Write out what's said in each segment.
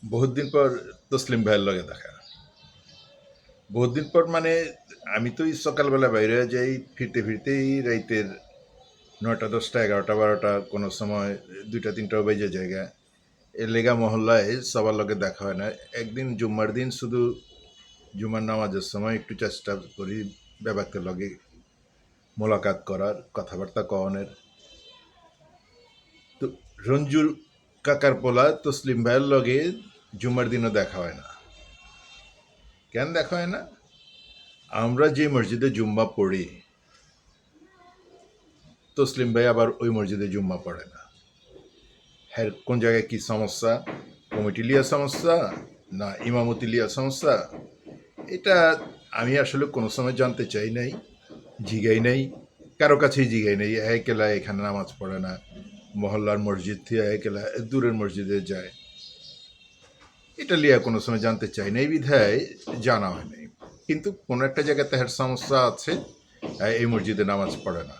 বহুত দিন পর তসলিম ভাইয়ের লগে দেখা। বহুত দিন পর মানে আমি তো এই সকালবেলা বাইরে যাই, ফিরতে ফিরতেই রাইতের ৯টা ১০টা ১১টা ১২টা, কোনো সময় ২টা ৩টাও বেজে জায়গা। এর লেগা মহল্লায় সবার লগে দেখা হয় না। একদিন জুম্মার দিন শুধু জুম্মার নামাজের সময় একটু চেষ্টা করি ব্যাপারকে লগে মোলাকাত করার, কথাবার্তা কওনের। তো রঞ্জুর কাকার পোলা তসলিম ভাইয়ের লগে জুম্মার দিনও দেখা হয় না। কেন দেখা হয় না? আমরা যে মসজিদে জুম্মা পড়ি, তসলিম ভাই আবার ওই মসজিদে জুম্মা পড়ে না। হ্যাঁ, কোন জায়গায় কি সমস্যা? কমিটি লিয়া সমস্যা না ইমামতি লিয়া সমস্যা? এটা আমি আসলে কোনো সময় জানতে চাই নাই, জিগাই নাই, কারো কাছেই জিগাই নাই। একেলা এখানে নামাজ পড়ে না, মহল্লার মসজিদ থেকে একেলা দূরের মসজিদে যায়, এটা লিয়া কোনো সময় জানতে চাই নাই বিধায় জানা হয় নাই। কিন্তু কোনো একটা জায়গায় তাহার সমস্যা আছে, এই মসজিদে নামাজ পড়ে না,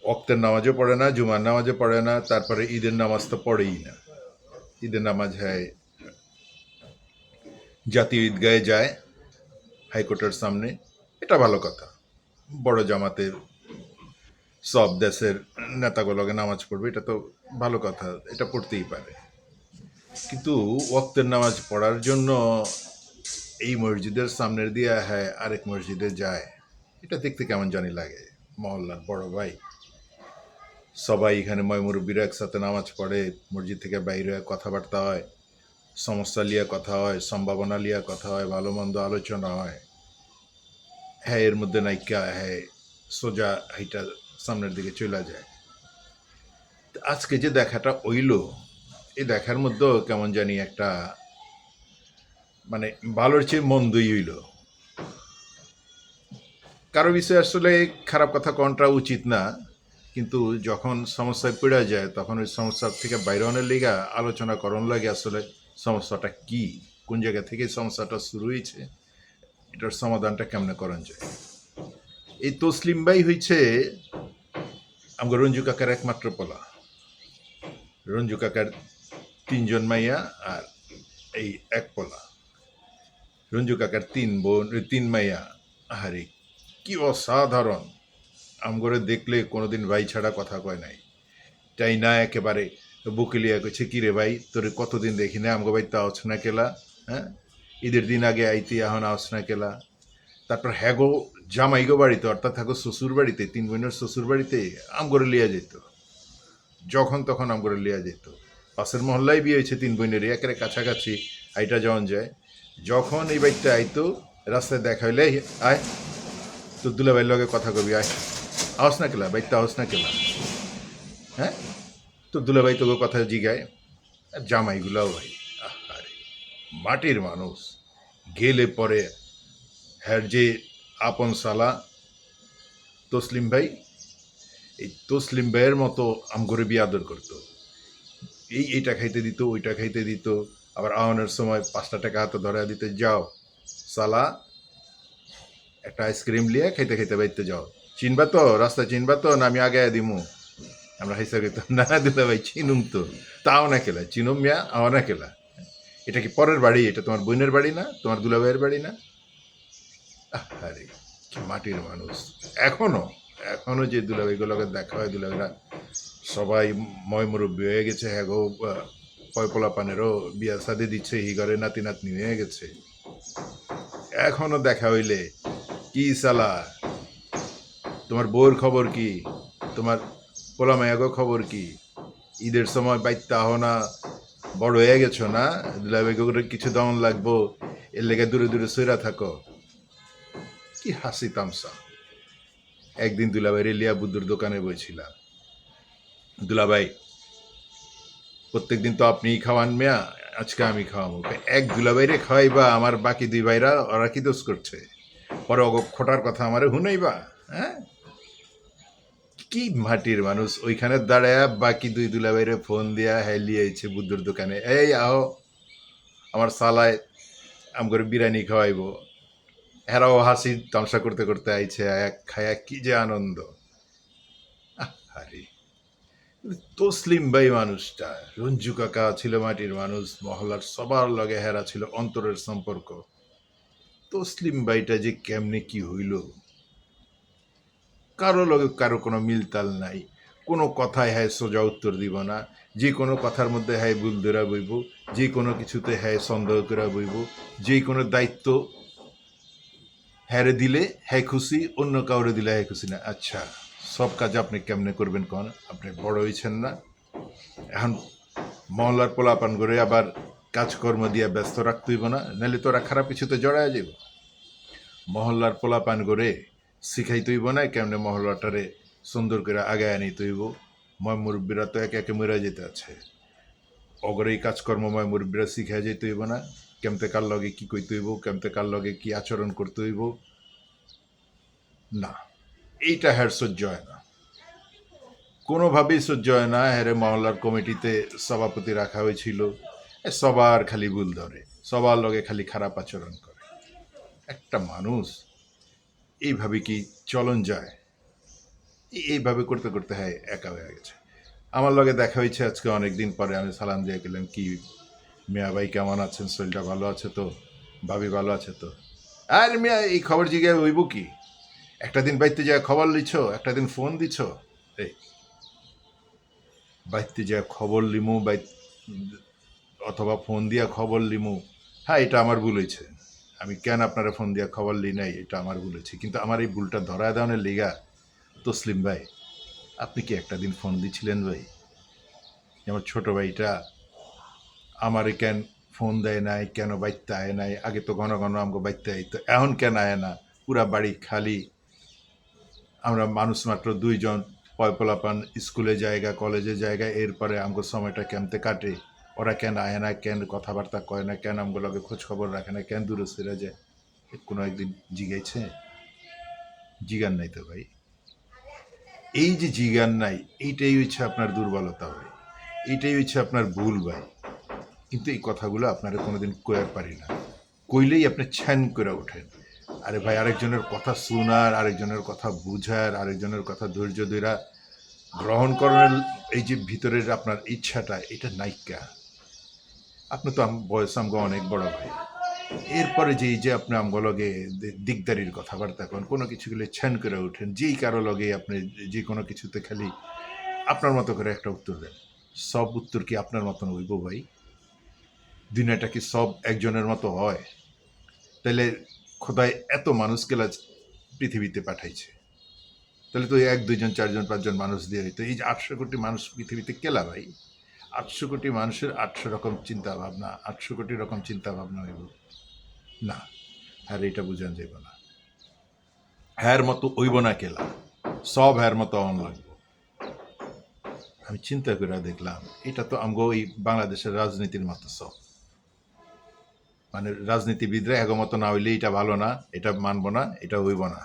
ওক্তের নামাজও পড়ে না, জুমার নামাজও পড়ে না, তারপরে ঈদের নামাজ তো পড়েই না। ঈদের নামাজ হয় জাতীয় ঈদগাহে যায় হাইকোর্টের সামনে, এটা ভালো কথা। বড় জামাতের সব দেশের নেতাগুলোকে নামাজ পড়বে, এটা তো ভালো কথা, এটা পড়তেই পারে। কিন্তু ওয়াক্তের নামাজ পড়ার জন্য এই মসজিদের সামনের দিয়ে হ্যাঁ আরেক মসজিদে যায়, এটা দেখতে কেমন জানি লাগে। মহল্লার বড় ভাই সবাই এখানে ময়মুরব্বীরা একসাথে নামাজ পড়ে, মসজিদ থেকে বাইরে কথাবার্তা হয়, সমস্যা লিয়া কথা হয়, সম্ভাবনা লিয়া কথা হয়, ভালো মন্দ আলোচনা হয়। হ্যাঁ, এর মধ্যে নাইকা হ্যাঁ সোজা হাইটা সামনের দিকে চলে যায়। আজকে যে দেখাটা হইল, এই দেখার মধ্যেও কেমন জানি একটা মানে ভালোর চেয়ে মন্দই হইল। কারো বিষয়ে আসলে খারাপ কথা কোনটা উচিত না, কিন্তু যখন সমস্যায় পড়ে যায় তখন ওই সমস্যার থেকে বাইরে অনেক লেগা আলোচনা করণ লাগে আসলে সমস্যাটা কি, কোন জায়গা থেকে সমস্যাটা শুরু হয়েছে, এটার সমাধানটা কেমনে করণ যায়। এই তসলিম ভাই হয়েছে আমার রঞ্জু কাকার একমাত্র পোলা। রঞ্জু কাকার ৩জন মাইয়া আর এই এক পোলা। রঞ্জু কাকার ৩ বোন, ৩ মাইয়া। আহারে কি অসাধারণ! আমগরে দেখলে কোনোদিন ভাই ছাড়া কথা কয় নাই, তাই না একেবারে বুকেলিয়া কইছে কি রে ভাই তোরে কতদিন দেখি না, আমগো ভাই তা আওছ না কেলা, হ্যাঁ ঈদের দিন আগে আইতি এখন আওছ না কেলা। তারপর হ্যাগো জামাইগো বাড়িতে অর্থাৎ হ্যাগো শ্বশুর বাড়িতে, ৩ বোনের শ্বশুর বাড়িতে আমগরে লিয়া যেত, যখন তখন আমগরে লিয়া যেত। পাশের মহল্লায় বিয়ে হয়েছে ৩ বোনেরই, একেবারে কাছাকাছি আইটা যাওয়ান যায়। যখন এই বাইকটা আইতো রাস্তায় দেখা হইলে আয় তোর দুলাভাইয়ের লগে কথা কবি, আয় আওস না কেলা বাইকটা আওস না কেলা, হ্যাঁ তোর দুলাভাই তোকে কথা জিগায়। আর জামাইগুলাও ভাই আরে মাটির মানুষ, গেলে পরে হ্যার যে আপন সালা তসলিম ভাই, এই তসলিম ভাইয়ের মতো আমগরে বিয়ে আদর করতো। এইটা খাইতে দিত, ওইটা খাইতে দিত, আবার আওয়ানোর সময় ৫টা টাকা হাতে ধরা দিতে, যাও সালা একটা আইসক্রিম লিয়ে খাইতে খাইতে বাইতে যাও, চিনবা তো রাস্তা, চিনবা তো না আমি আগে দিমু। আমরা হাইসা কইতাম না দিলে ভাই চিনুম তো, তাও না কেলা চিনুম মিয়া আও না কেলা। এটা কি পরের বাড়ি? এটা তোমার বোনের বাড়ি না, তোমার দুলাভাইয়ের বাড়ি না? আরে কি মাটির মানুষ। এখনো এখনো যে দুলাভাইগুলোকে দেখা হয়, দুলাভাইরা সবাই ময়মুরব্বী হয়ে গেছে, হ্যাঁ গো পয়পোলা পানেরও বিয়া সাদে দিচ্ছে, হিগরে নাতি নাতনি হয়ে গেছে। এখনো দেখা হইলে কি সালা তোমার বউর খবর কি, তোমার পোলা মায়াগো খবর কি, ঈদের সময় বাইতে আহ না, বড় হয়ে গেছো না, দুলাভাইগুলোর কিছু দমন লাগবো, এর লেগে দূরে দূরে সইরা থাকো। কি হাসি তামসা। একদিন দুলাভাইরে লিয়া বুদ্ধুর দোকানে বইছিলাম, দুলাভাই প্রত্যেকদিন তো আপনিই খাওয়ান মিয়া, আজকে আমি খাওয়াবো। এক দুলাভাইরে খাওয়াইবা, আমার বাকি 2 ভাইরা ওরা কি দোষ করছে? পরে অগ খোটার কথা আমারে হুনাইবা, হ্যাঁ কি মাটির মানুষ। ওইখানে দাঁড়ায়া বাকি 2 দুলাভাইরে ফোন দিয়া হ্যাঁ লিয়েছে বুদ্ধুর দোকানে, এই আহো আমার সালায় আমগরে বিরিয়ানি খাওয়াইবো। হেরাও হাসি তামসা করতে করতে আইছে, এক খায়া কি যে আনন্দ। আরে তসলিম ভাই মানুষটা, রঞ্জু কাকা ছিল মাটির মানুষ, মহল্লার সবার লগে হেরা ছিল অন্তরের সম্পর্ক। তসলিম ভাইটা যে কেমনে কি হইল, কারো লগে কারো কোনো মিলতাল নাই। কোনো কথায় হ্যাঁ সোজা উত্তর দিব না, যে কোনো কথার মধ্যে হ্যাঁ ভুল ধরা বইব, যে কোনো কিছুতে হ্যাঁ সন্দেহ করা বইব, যে কোনো দায়িত্ব হ্যারে দিলে হ্যাঁ খুশি, অন্য কাউরে দিলে হ্যাঁ খুশি না। আচ্ছা, সব কাজ আপনি কেমনে করবেন কন? আপনি বড় হয়েছেন না এখন? মহল্লার পোলাপান করে আবার কাজকর্ম দিয়ে ব্যস্ত রাখতে হইব না, নাহলে তোরা খারাপ কিছুতে জড়ায় যাব। মহল্লার পোলাপান করে শিখাইতে হইব না কেমনে মহল্লাটারে সুন্দর করে আগায় আনিতে হইব। ময় মুরব্বীরা তো একে একে মরে যেতে আছে, অগরে এই কাজকর্ম ময় মুরব্বীরা শিখাই যেতে হইব না, কেমতে কার লগে কি কইতে হইব, কেমতে কার লগে কি আচরণ করতে হইব। না, এইটা হ্যার সহ্য হয় না, কোনোভাবেই সহ্য হয় না। হ্যারে মহল্লার কমিটিতে সভাপতি রাখা হয়েছিল, সবার খালি ভুল ধরে, সবার লগে খালি খারাপ আচরণ করে। একটা মানুষ এইভাবে কি চলন যায়? এইভাবে করতে করতে হ্যাঁ একা হয়ে গেছে। আমার লগে দেখা হয়েছে আজকে অনেকদিন পরে, আমি সালাম দিয়ে গেলাম, কি মিয়া ভাই কেমন আছেন, শরীরটা ভালো আছে তো, ভাবি ভালো আছে তো? আর মিয়া এই খবর জিগায় হইব কি? একটা দিন বাইতে যায় খবর লিছ, একটা দিন ফোন দিছ। এই বাইতে যায় খবর লিমু, অথবা ফোন দিয়া খবর লিমু, হ্যাঁ এটা আমার ভুল হয়েছে। আমি কেন আপনারা ফোন দিয়া খবর লি নাই, এটা আমার ভুল হয়েছে। কিন্তু আমার এই ভুলটা ধরা দেওয়ানের লিগা তসলিম ভাই, আপনি কি একটা দিন ফোন দিছিলেন ভাই? আমার ছোট ভাইটা আমারে কেন ফোন দেয় নাই, কেন বাইতে আয় নাই? আগে তো ঘন ঘন আমাকে বাইতে আইতো, এখন কেন আয় না? পুরা বাড়ি খালি, আমরা মানুষ মাত্র দুইজন, পয়পলাপান স্কুলে জায়গা, কলেজে জায়গা, এরপরে আমাকে সময়টা কেমতে কাটে? ওরা কেন আয় না, কেন কথাবার্তা কয় না, কেন আমগুলো লগে খোঁজ খবর রাখে না, কেন দূরে সেরা যায়? কোনো একদিন জিগাইছে? জিগান নাই তো ভাই। এই যে জিগান নাই, এইটাই হচ্ছে আপনার দুর্বলতা ভাই, এইটাই হচ্ছে আপনার ভুল ভাই। কিন্তু এই কথাগুলো আপনারা কোনোদিন কয়ার পারি না, কইলেই আপনি ছ্যান করে ওঠেন। আরে ভাই, আরেকজনের কথা শোনার, আরেকজনের কথা বুঝার, আরেকজনের কথা ধৈর্য ধরা গ্রহণ করার এই যে ভিতরের আপনার ইচ্ছাটা, এটা নাইকা। আপনি তো বয়স আমগো অনেক বড় ভাই, এরপরে যে এই যে আপনি আমগো লগে দিকদারির কথাবার্তা কন, কোনো কিছু গেলে ছ্যান করে ওঠেন, যেই কারো লগে আপনি যে কোনো কিছুতে খালি আপনার মতো করে একটা উত্তর দেন। সব উত্তর কি আপনার মতন হইব ভাই? দুনিয়াটা কি সব একজনের মতো হয়? তাহলে খোদাই এত মানুষকে পৃথিবীতে পাঠাইছে, তাহলে তো এক দুইজন চারজন পাঁচজন মানুষ দিয়ে হইতো। এই যে 800 কোটি মানুষ পৃথিবীতে কেলা ভাই, 800 কোটি মানুষের 800 রকম চিন্তা ভাবনা, 800 কোটি রকম চিন্তা ভাবনা হইব না? হ্যাঁ, এটা বুঝান যাইব না, হ্যার মতো হইব না কেলা, সব হ্যার মতো অন লাগবে। আমি চিন্তা করে দেখলাম, এটা তো আমগো ওই বাংলাদেশের রাজনীতির মতো সব, মানে রাজনীতিবিদরা এগমত না হইলে এটা ভালো না, এটা মানবো না, এটা হইব না।